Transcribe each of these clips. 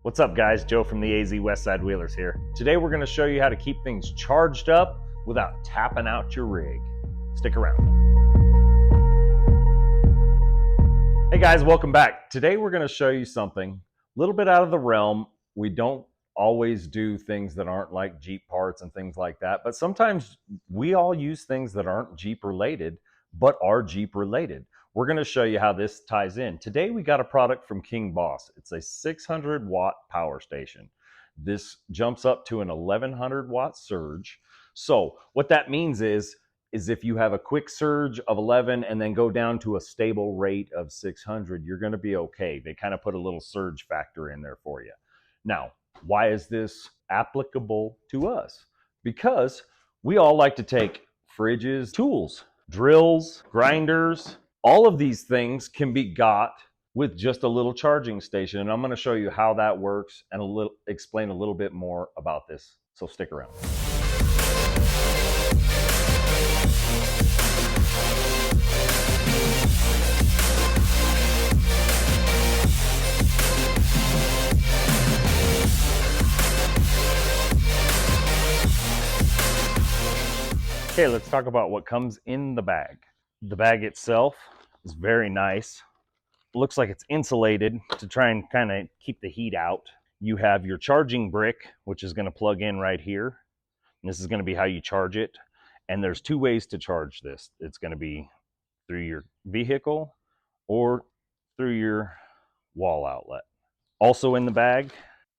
What's up guys, Joe from the AZ Westside Wheelers here. Today we're going to show you how to keep things charged up without tapping out your rig. Stick around. Hey guys, welcome back. Today we're going to show you something a little bit out of the realm. We don't always do things that aren't like Jeep parts and things like that, but sometimes we all use things that aren't Jeep related, but are Jeep related. We're going to show you how this ties in. Today we got a product from Kingboss. It's a 600 watt power station. This jumps up to an 1100 watt surge. So what that means is if you have a quick surge of 11 and then go down to a stable rate of 600, you're going to be okay. They kind of put a little surge factor in there for you. Now, why is this applicable to us? Because we all like to take fridges, tools, drills, grinders. All of these things can be got with just a little charging station, and I'm going to show you how that works and explain a little bit more about this. So stick around. Okay, let's talk about what comes in the bag. The bag itself is very nice. Looks like it's insulated to try and kind of keep the heat out. You have your charging brick, which is going to plug in right here. And this is going to be how you charge it. And there's two ways to charge this. It's going to be through your vehicle or through your wall outlet. Also in the bag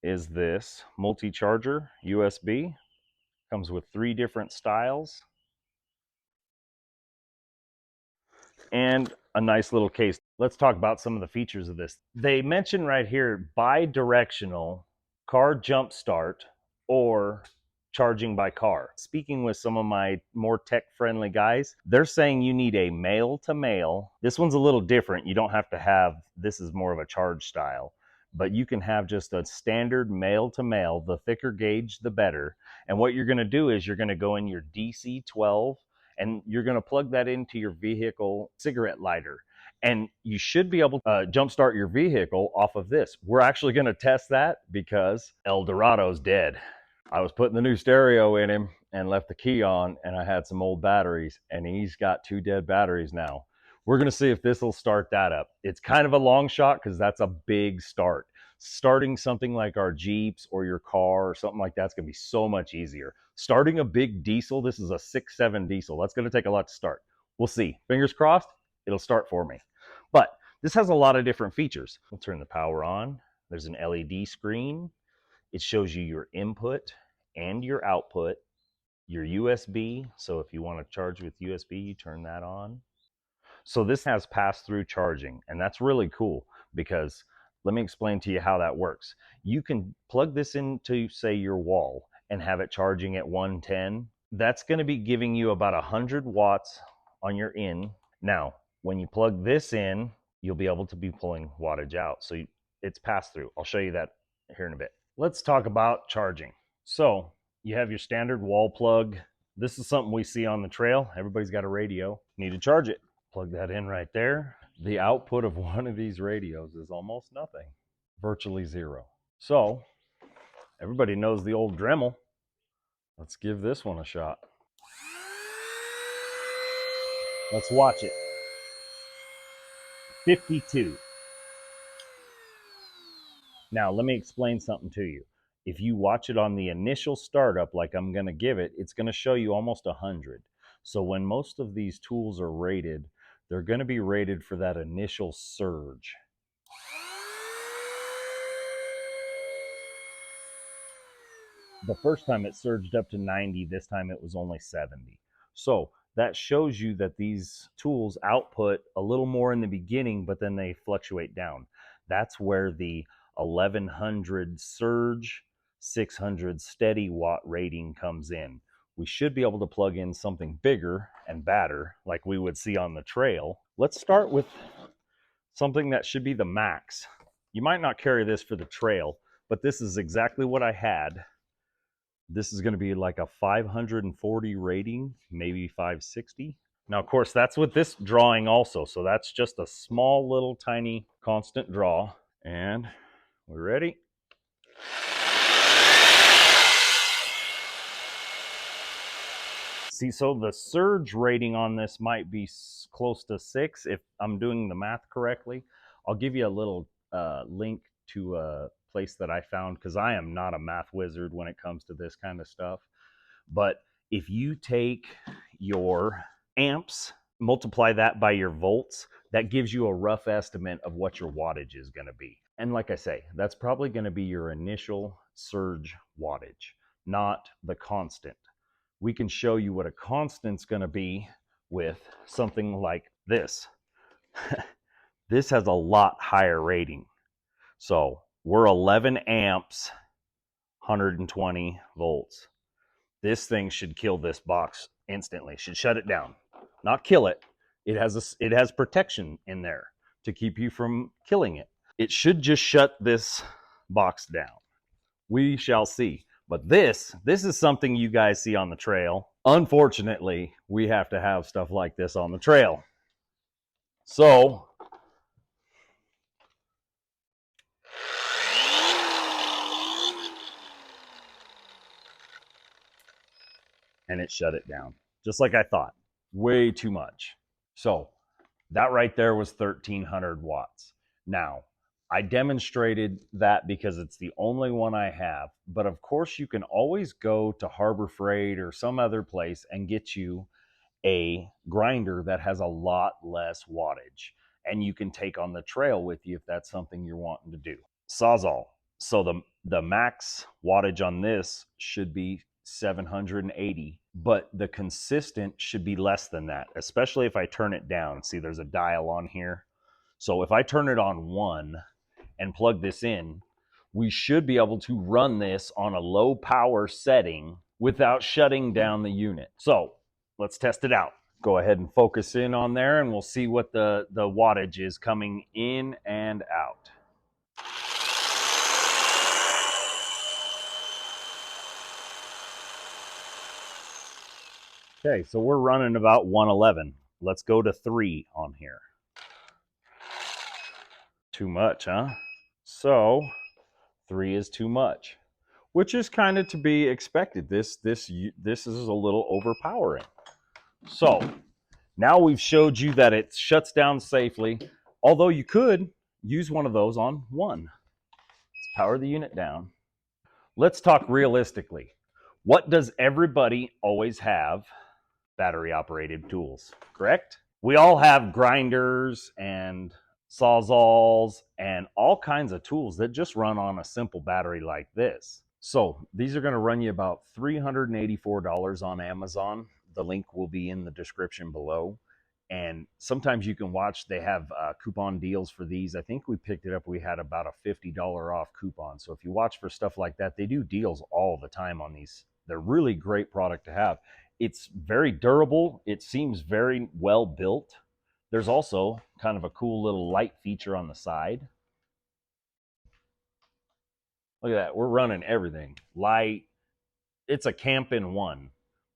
is this multi-charger USB. Comes with 3 different styles. And a nice little case. Let's talk about some of the features of this. They mention right here bi-directional car jump start or charging by car. Speaking with some of my more tech-friendly guys, they're saying you need a male-to-male. This one's a little different. You don't have to have, this is more of a charge style, but you can have just a standard male-to-male. The thicker gauge, the better. And what you're going to do is you're going to go in your DC-12 and you're going to plug that into your vehicle cigarette lighter. And you should be able to jumpstart your vehicle off of this. We're actually going to test that because El Dorado's dead. I was putting the new stereo in him and left the key on, and I had some old batteries, and he's got 2 dead batteries now. We're going to see if this will start that up. It's kind of a long shot because that's a big start. Starting something like our Jeeps or your car or something like that's going to be so much easier. Starting a big diesel, this is a 6.7 diesel. That's going to take a lot to start. We'll see. Fingers crossed, it'll start for me. But this has a lot of different features. We'll turn the power on. There's an LED screen. It shows you your input and your output, your USB. So if you want to charge with USB, you turn that on. So this has pass-through charging, and that's really cool because let me explain to you how that works. You can plug this into, say, your wall and have it charging at 110. That's going to be giving you about 100 watts on your in. Now, when you plug this in, you'll be able to be pulling wattage out. So it's pass-through. I'll show you that here in a bit. Let's talk about charging. So you have your standard wall plug. This is something we see on the trail. Everybody's got a radio. Need to charge it. Plug that in right there. The output of one of these radios is almost nothing, virtually zero. So everybody knows the old Dremel. Let's give this one a shot. Let's watch it. 52. Now let me explain something to you. If you watch it on the initial startup like I'm going to give it, it's going to show you almost 100. So when most of these tools are rated, they're going to be rated for that initial surge. The first time it surged up to 90, this time it was only 70. So that shows you that these tools output a little more in the beginning, but then they fluctuate down. That's where the 1100 surge, 600 steady watt rating comes in. We should be able to plug in something bigger and badder like we would see on the trail. Let's start with something that should be the max. You might not carry this for the trail, but this is exactly what I had. This is going to be like a 540 rating, maybe 560. Now, of course, that's with this drawing also. So that's just a small little tiny constant draw. And we're ready. See, so the surge rating on this might be close to 6 if I'm doing the math correctly. I'll give you a little link to a place that I found because I am not a math wizard when it comes to this kind of stuff. But if you take your amps, multiply that by your volts, that gives you a rough estimate of what your wattage is going to be. And like I say, that's probably going to be your initial surge wattage, not the constant. We can show you what a constant's going to be with something like this. This has a lot higher rating. So we're 11 amps, 120 volts. This thing should kill this box instantly. Should shut it down, not kill it. It has protection in there to keep you from killing it. It should just shut this box down. We shall see. But this is something you guys see on the trail. Unfortunately, we have to have stuff like this on the trail. So, and it shut it down. Just like I thought. Way too much. So, that right there was 1300 watts. Now, I demonstrated that because it's the only one I have. But of course, you can always go to Harbor Freight or some other place and get you a grinder that has a lot less wattage. And you can take on the trail with you if that's something you're wanting to do. Sawzall. So the max wattage on this should be 780, but the consistent should be less than that, especially if I turn it down. See, there's a dial on here. So if I turn it on 1 and plug this in, we should be able to run this on a low power setting without shutting down the unit. So let's test it out. Go ahead and focus in on there and we'll see what the wattage is coming in and out. Okay, so we're running about 111. Let's go to 3 on here. Too much, huh? So 3 is too much, which is kind of to be expected. This is a little overpowering. So now we've showed you that it shuts down safely, although you could use one of those on 1. Let's power the unit down. Let's talk realistically. What does everybody always have? Battery operated tools, correct? We all have grinders and sawzalls and all kinds of tools that just run on a simple battery like this. So these are going to run you about $384 on Amazon. The link will be in the description below. And sometimes you can watch, they have coupon deals for these. I think we picked it up, we had about a $50 off coupon. So if you watch for stuff like that, they do deals all the time on these. They're really great product to have. It's very durable. It seems very well built. There's also kind of a cool little light feature on the side. Look at that. We're running everything. Light. It's a camp in one.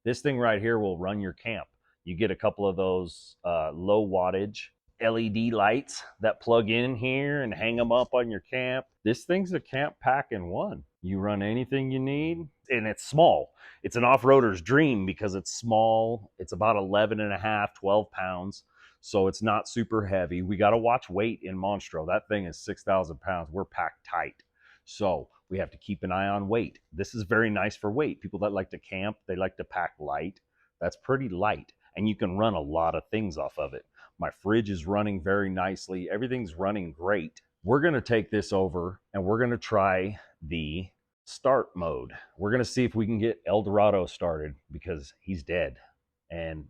This thing right here will run your camp. You get a couple of those low wattage LED lights that plug in here and hang them up on your camp. This thing's a camp pack in one. You run anything you need, and it's small. It's an off-roader's dream because it's small. It's about 11 and a half, 12 pounds. So it's not super heavy. We got to watch weight in Monstro. That thing is 6,000 pounds. We're packed tight. So we have to keep an eye on weight. This is very nice for weight. People that like to camp, they like to pack light. That's pretty light, and you can run a lot of things off of it. My fridge is running very nicely. Everything's running great. We're going to take this over and we're going to try the start mode. We're going to see if we can get El Dorado started because he's dead and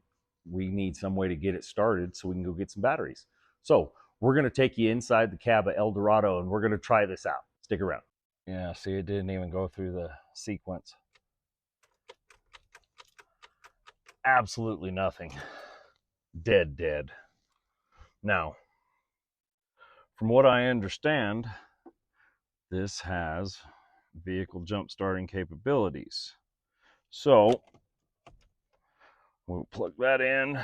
we need some way to get it started so we can go get some batteries. So we're going to take you inside the cab of El Dorado and we're going to try this out. Stick around. Yeah, see, it didn't even go through the sequence. Absolutely nothing. Dead. Now, from what I understand, this has vehicle jump starting capabilities. So we'll plug that in,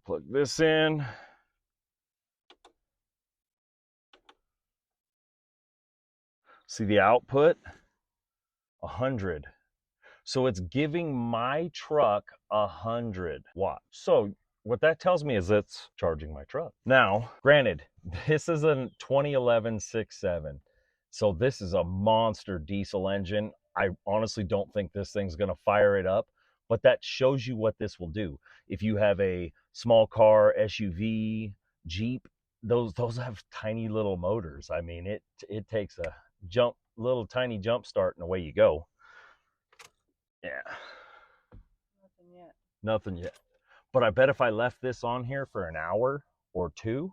plug this in. See the output? 100. So it's giving my truck 100 watts. So what that tells me is it's charging my truck. Now, granted, this is a 2011 6.7. So this is a monster diesel engine. I honestly don't think this thing's going to fire it up, but that shows you what this will do. If you have a small car, SUV, Jeep, those have tiny little motors. I mean, it takes a little tiny jump start and away you go. Yeah. Nothing yet. Nothing yet. But I bet if I left this on here for an hour or two,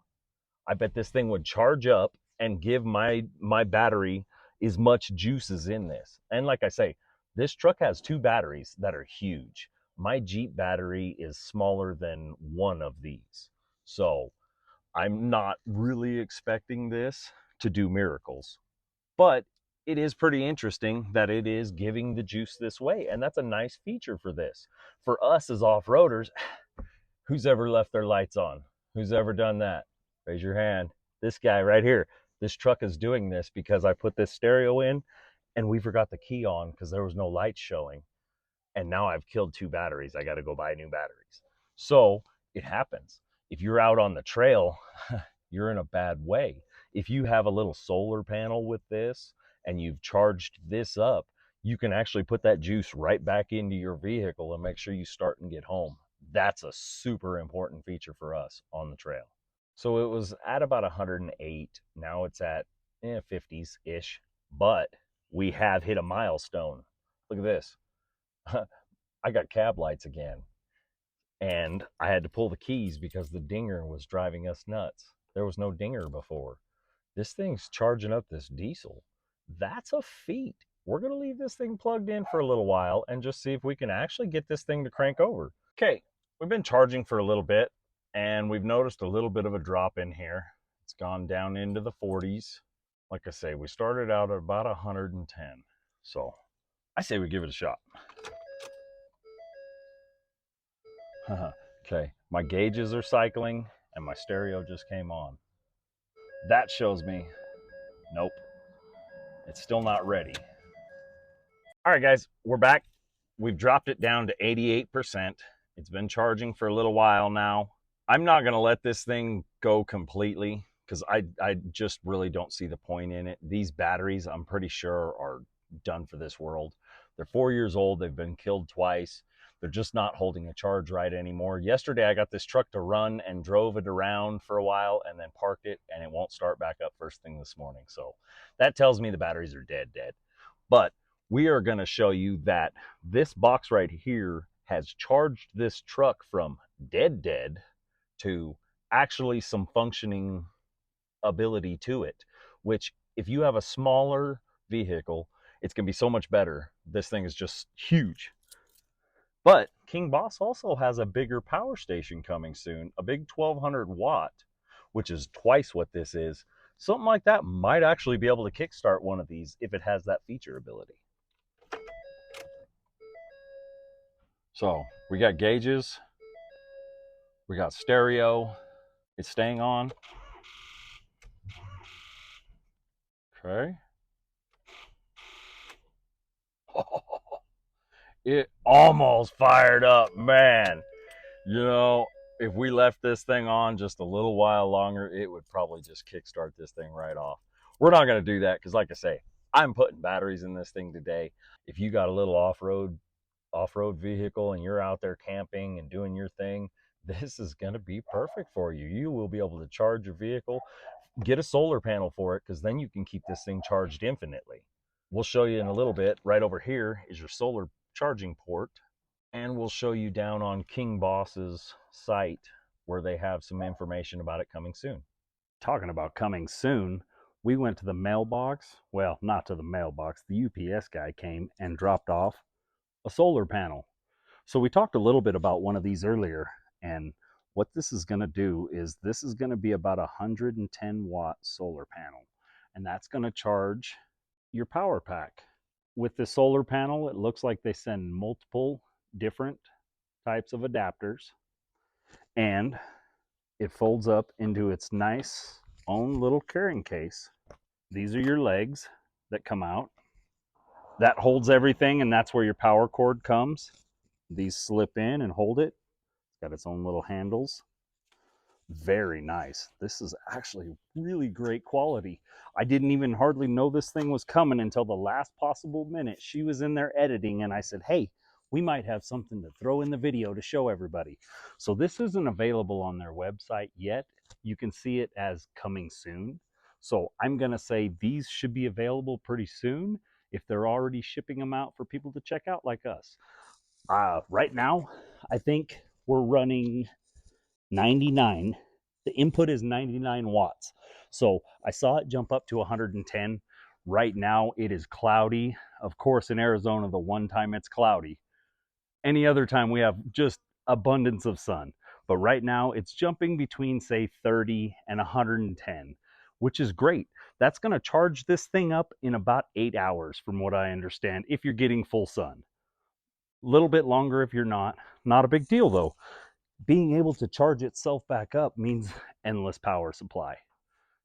I bet this thing would charge up and give my battery as much juice as in this. And like I say, this truck has two batteries that are huge. My Jeep battery is smaller than one of these. So I'm not really expecting this to do miracles. But it is pretty interesting that it is giving the juice this way. And that's a nice feature for this. For us as off-roaders, who's ever left their lights on? Who's ever done that? Raise your hand. This guy right here. This truck is doing this because I put this stereo in and we forgot the key on because there was no lights showing. And now I've killed two batteries. I got to go buy new batteries. So it happens. If you're out on the trail, you're in a bad way. If you have a little solar panel with this and you've charged this up, you can actually put that juice right back into your vehicle and make sure you start and get home. That's a super important feature for us on the trail. So it was at about 108. Now it's at 50s ish, but we have hit a milestone. Look at this. I got cab lights again. And I had to pull the keys because the dinger was driving us nuts. There was no dinger before. This thing's charging up this diesel. That's a feat. We're going to leave this thing plugged in for a little while and just see if we can actually get this thing to crank over. Okay, we've been charging for a little bit and we've noticed a little bit of a drop in here. It's gone down into the 40s. Like I say, we started out at about 110. So I say we give it a shot. Okay, my gauges are cycling and my stereo just came on. That shows me, nope, it's still not ready. All right, guys, we're back. We've dropped it down to 88%. It's been charging for a little while now. I'm not going to let this thing go completely because I just really don't see the point in it. These batteries, I'm pretty sure, are done for this world. They're 4 years old. They've been killed twice. They're just not holding a charge right anymore. Yesterday, I got this truck to run and drove it around for a while and then parked it, and it won't start back up first thing this morning. So that tells me the batteries are dead. But we are going to show you that this box right here has charged this truck from dead to actually some functioning ability to it, which if you have a smaller vehicle, it's going to be so much better. This thing is just huge. But Kingboss also has a bigger power station coming soon, a big 1200 watt, which is twice what this is. Something like that might actually be able to kickstart one of these if it has that feature ability. So we got gauges, we got stereo, it's staying on. Okay. It almost fired up, man. You know, if we left this thing on just a little while longer, it would probably just kickstart this thing right off. We're not going to do that because, like I say, I'm putting batteries in this thing today. If you got a little off-road vehicle and you're out there camping and doing your thing, this is going to be perfect for you. You will be able to charge your vehicle, get a solar panel for it, because then you can keep this thing charged infinitely. We'll show you in a little bit. Right over here is your solar charging port, and we'll show you down on Kingboss's site where they have some information about it coming soon. Talking about coming soon, we went to the mailbox. Well, not to the mailbox. The UPS guy came and dropped off a solar panel. So we talked a little bit about one of these earlier, and what this is going to do is this is going to be about a 110 watt solar panel, and that's going to charge your power pack. With the solar panel, it looks like they send multiple different types of adapters, and it folds up into its nice own little carrying case. These are your legs that come out. That holds everything, and that's where your power cord comes. These slip in and hold it. It's got its own little handles. Very nice. This is actually really great quality. I didn't even hardly know this thing was coming until the last possible minute. She was in there editing, and I said, hey, we might have something to throw in the video to show everybody. So this isn't available on their website yet. You can see it as coming soon. So I'm going to say these should be available pretty soon if they're already shipping them out for people to check out like us. Right now, I think we're running 99. The input is 99 watts. So I saw it jump up to 110. Right now it is cloudy. Of course, in Arizona, the one time it's cloudy. Any other time we have just abundance of sun. But right now it's jumping between, say, 30 and 110, which is great. That's going to charge this thing up in about 8 hours, from what I understand, if you're getting full sun. A little bit longer if you're not. Not a big deal, though. Being able to charge itself back up means endless power supply.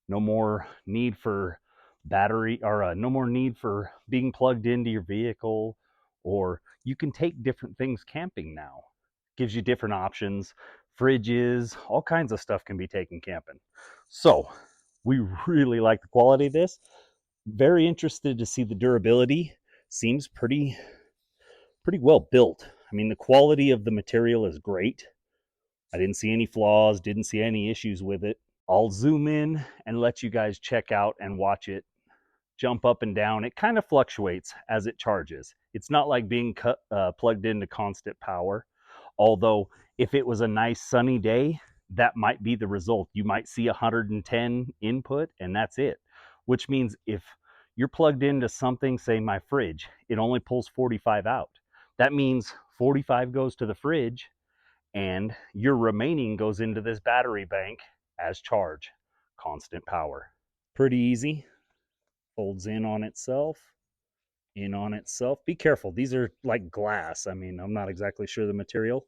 No more need for battery, or no more need for being plugged into your vehicle, or you can take different things camping now. Gives you different options. Fridges, all kinds of stuff can be taken camping. So we really like the quality of this. Very interested to see the durability. Seems pretty well built. I mean, the quality of the material is great. I didn't see any flaws, didn't see any issues with it. I'll zoom in and let you guys check out and watch it jump up and down. It kind of fluctuates as it charges. It's not like being plugged into constant power. Although if it was a nice sunny day, that might be the result. You might see 110 input and that's it. Which means if you're plugged into something, say my fridge, it only pulls 45 out. That means 45 goes to the fridge and your remaining goes into this battery bank as charge. Constant power. Pretty easy. Folds in on itself. In on itself. Be careful. These are like glass. I mean, I'm not exactly sure the material.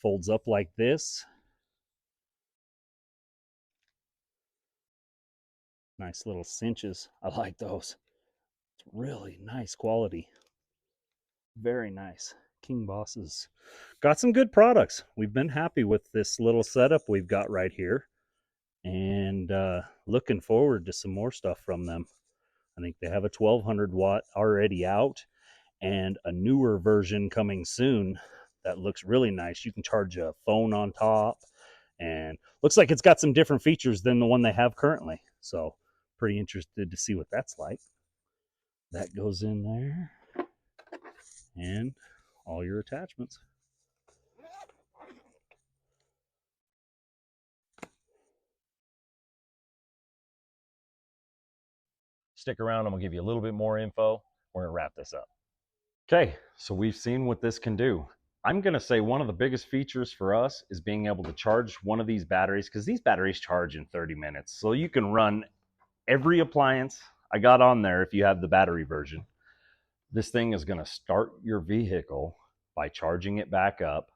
Folds up like this. Nice little cinches. I like those. It's really nice quality. Very nice. Kingboss has got some good products. We've been happy with this little setup we've got right here, and looking forward to some more stuff from them. I think they have a 1200 watt already out and a newer version coming soon that looks really nice. You can charge a phone on top, and looks like it's got some different features than the one they have currently. So pretty interested to see what that's like. That goes in there, and all your attachments. Stick around, I'm gonna give you a little bit more info. We're gonna wrap this up. Okay, so we've seen what this can do. I'm gonna say one of the biggest features for us is being able to charge one of these batteries, because these batteries charge in 30 minutes. So you can run every appliance I got on there if you have the battery version. This thing is gonna start your vehicle by charging it back up.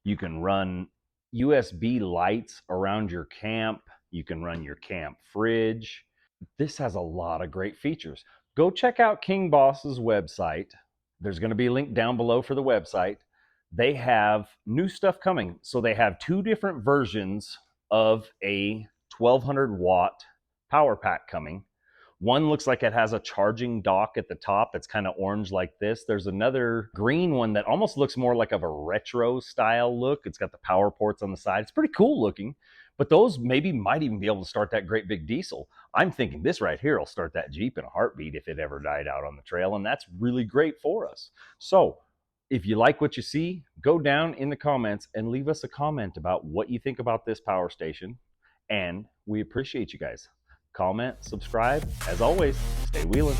You can run USB lights around your camp. You can run your camp fridge. This has a lot of great features. Go check out Kingboss's website. There's going to be a link down below for the website. They have new stuff coming. So they have two different versions of a 1200 watt power pack coming. One looks like it has a charging dock at the top. It's kind of orange like this. There's another green one that almost looks more like of a retro style look. It's got the power ports on the side. It's pretty cool looking, but those maybe might even be able to start that great big diesel. I'm thinking this right here will start that Jeep in a heartbeat if it ever died out on the trail, and that's really great for us. So if you like what you see, go down in the comments and leave us a comment about what you think about this power station, and we appreciate you guys. Comment, subscribe. As always, stay wheeling.